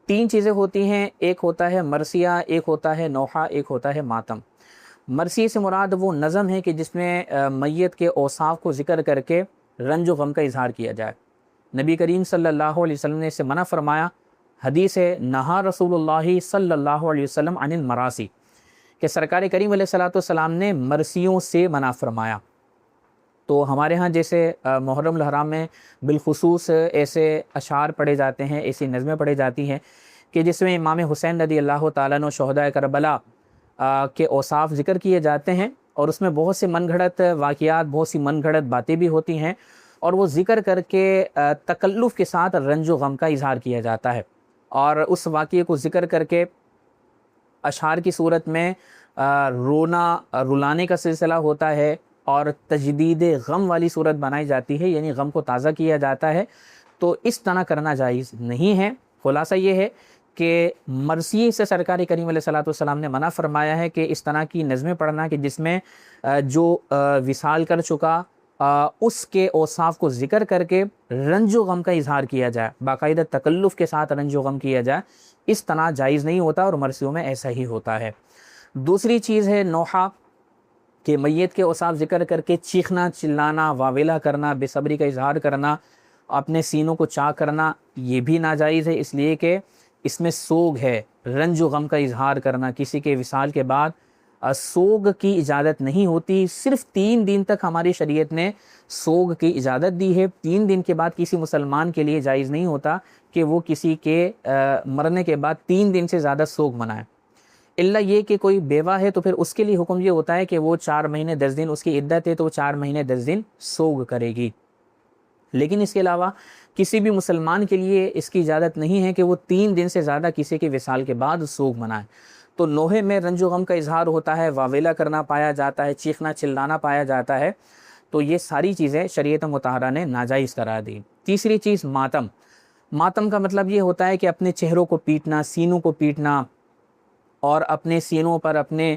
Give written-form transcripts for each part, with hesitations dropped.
تین چیزیں ہوتی ہیں، ایک ہوتا ہے مرثیہ، ایک ہوتا ہے نوحہ، ایک ہوتا ہے ماتم۔ مرثیے سے مراد وہ نظم ہے کہ جس میں میت کے اوصاف کو ذکر کر کے رنج و غم کا اظہار کیا جائے۔ نبی کریم صلی اللہ علیہ وسلم نے اسے منع فرمایا۔ حدیث ہے نہا رسول اللہ صلی اللہ علیہ وسلم عن المراسی، کہ سرکار کریم علیہ الصلوۃ والسلام نے مرثیوں سے منع فرمایا۔ تو ہمارے ہاں جیسے محرم الحرام میں بالخصوص ایسے اشعار پڑھے جاتے ہیں، ایسی نظمیں پڑھی جاتی ہیں کہ جس میں امام حسین رضی اللہ تعالیٰ عنہ شہدائے کربلا کے اوصاف ذکر کیے جاتے ہیں، اور اس میں بہت سے من گھڑت واقعات، بہت سی من گھڑت باتیں بھی ہوتی ہیں، اور وہ ذکر کر کے تکلف کے ساتھ رنج و غم کا اظہار کیا جاتا ہے، اور اس واقعے کو ذکر کر کے اشعار کی صورت میں رلانے کا سلسلہ ہوتا ہے، اور تجدید غم والی صورت بنائی جاتی ہے، یعنی غم کو تازہ کیا جاتا ہے۔ تو اس طرح کرنا جائز نہیں ہے۔ خلاصہ یہ ہے کہ مرثیے سے سرکار کریم علیہ الصلوۃ والسلام نے منع فرمایا ہے کہ اس طرح کی نظمیں پڑھنا کہ جس میں جو وصال کر چکا اس کے اوصاف کو ذکر کر کے رنج و غم کا اظہار کیا جائے، باقاعدہ تکلف کے ساتھ رنج و غم کیا جائے، اس طرح جائز نہیں ہوتا، اور مرثیوں میں ایسا ہی ہوتا ہے۔ دوسری چیز ہے نوحہ، کہ میت کے اوصاف ذکر کر کے چیخنا، چلانا، واویلا کرنا، بے صبری کا اظہار کرنا، اپنے سینوں کو چاک کرنا، یہ بھی ناجائز ہے، اس لیے کہ اس میں سوگ ہے، رنج و غم کا اظہار کرنا۔ کسی کے وصال کے بعد سوگ کی اجازت نہیں ہوتی، صرف 3 دن تک ہماری شریعت نے سوگ کی اجازت دی ہے۔ 3 دن کے بعد کسی مسلمان کے لیے جائز نہیں ہوتا کہ وہ کسی کے مرنے کے بعد 3 دن سے زیادہ سوگ منائے، الا یہ کہ کوئی بیوہ ہے تو پھر اس کے لیے حکم یہ ہوتا ہے کہ وہ 4 مہینے 10 دن اس کی عدت ہے، تو وہ 4 مہینے 10 دن سوگ کرے گی۔ لیکن اس کے علاوہ کسی بھی مسلمان کے لیے اس کی اجازت نہیں ہے کہ وہ 3 دن سے زیادہ کسی کے وصال کے بعد سوگ منائے۔ تو نوحے میں رنج و غم کا اظہار ہوتا ہے، واویلا کرنا پایا جاتا ہے، چیخنا چلانا پایا جاتا ہے، تو یہ ساری چیزیں شریعت مطہرہ نے ناجائز قرار دی۔ تیسری چیز ماتم۔ ماتم کا مطلب یہ ہوتا ہے کہ اپنے چہروں کو پیٹنا، سینوں کو پیٹنا، اور اپنے سینوں پر، اپنے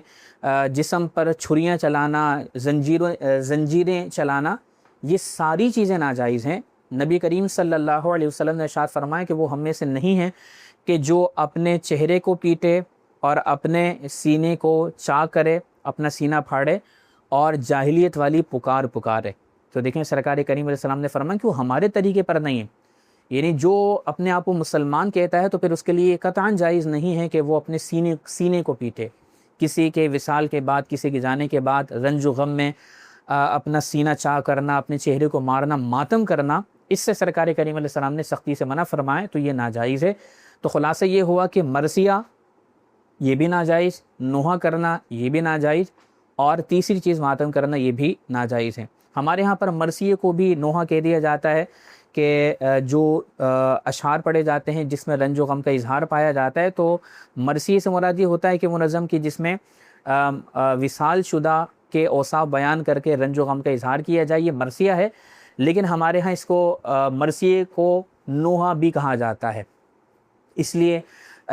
جسم پر چھریاں چلانا، زنجیریں چلانا، یہ ساری چیزیں ناجائز ہیں۔ نبی کریم صلی اللہ علیہ وسلم نے ارشاد فرمایا کہ وہ ہم میں سے نہیں ہیں کہ جو اپنے چہرے کو پیٹے اور اپنے سینے کو چاک کرے، اپنا سینہ پھاڑے اور جاہلیت والی پکار پکارے۔ تو دیکھیں سرکار کریم علیہ السلام نے فرمایا کہ وہ ہمارے طریقے پر نہیں ہے، یعنی جو اپنے آپ کو مسلمان کہتا ہے تو پھر اس کے لیے قطعاً جائز نہیں ہے کہ وہ اپنے سینے کو پیٹے۔ کسی کے وصال کے بعد، کسی کے جانے کے بعد رنج و غم میں اپنا سینہ چاک کرنا، اپنے چہرے کو مارنا، ماتم کرنا، اس سے سرکار کریم علیہ السلام نے سختی سے منع فرمائے، تو یہ ناجائز ہے۔ تو خلاصہ یہ ہوا کہ مرثیہ یہ بھی ناجائز، نوحہ کرنا یہ بھی ناجائز، اور تیسری چیز ماتم کرنا یہ بھی ناجائز ہے۔ ہمارے ہاں پر مرثیے کو بھی نوحہ کہہ دیا جاتا ہے کہ جو اشعار پڑھے جاتے ہیں جس میں رنج و غم کا اظہار پایا جاتا ہے، تو مرثیے سے مراد یہ ہوتا ہے کہ وہ نظم کی جس میں وصال شدہ کے اوصاف بیان کر کے رنج و غم کا اظہار کیا جائے، یہ مرثیہ ہے۔ لیکن ہمارے ہاں اس کو مرثیے کو نوحہ بھی کہا جاتا ہے، اس لیے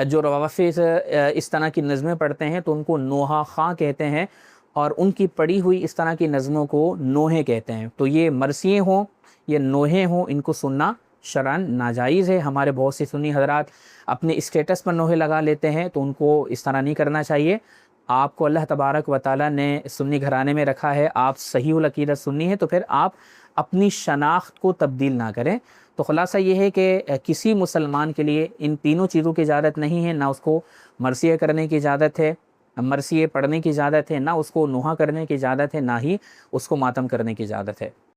جو روافظ اس طرح کی نظمیں پڑھتے ہیں تو ان کو نوحہ خواں کہتے ہیں، اور ان کی پڑھی ہوئی اس طرح کی نظموں کو نوحے کہتے ہیں۔ تو یہ مرثیے ہوں یہ نوحے ہوں، ان کو سننا شرعاً ناجائز ہے۔ ہمارے بہت سے سنی حضرات اپنے اسٹیٹس پر نوحے لگا لیتے ہیں، تو ان کو اس طرح نہیں کرنا چاہیے۔ آپ کو اللہ تبارک و تعالیٰ نے سنی گھرانے میں رکھا ہے، آپ صحیح العقیدہ سنی ہے، تو پھر آپ اپنی شناخت کو تبدیل نہ کریں۔ تو خلاصہ یہ ہے کہ کسی مسلمان کے لیے ان تینوں چیزوں کی اجازت نہیں ہے، نہ اس کو مرثیہ کرنے کی اجازت ہے، مرثیے پڑھنے کی اجازت ہے، نہ اس کو نوحہ کرنے کی اجازت ہے، نہ ہی اس کو ماتم کرنے کی اجازت ہے۔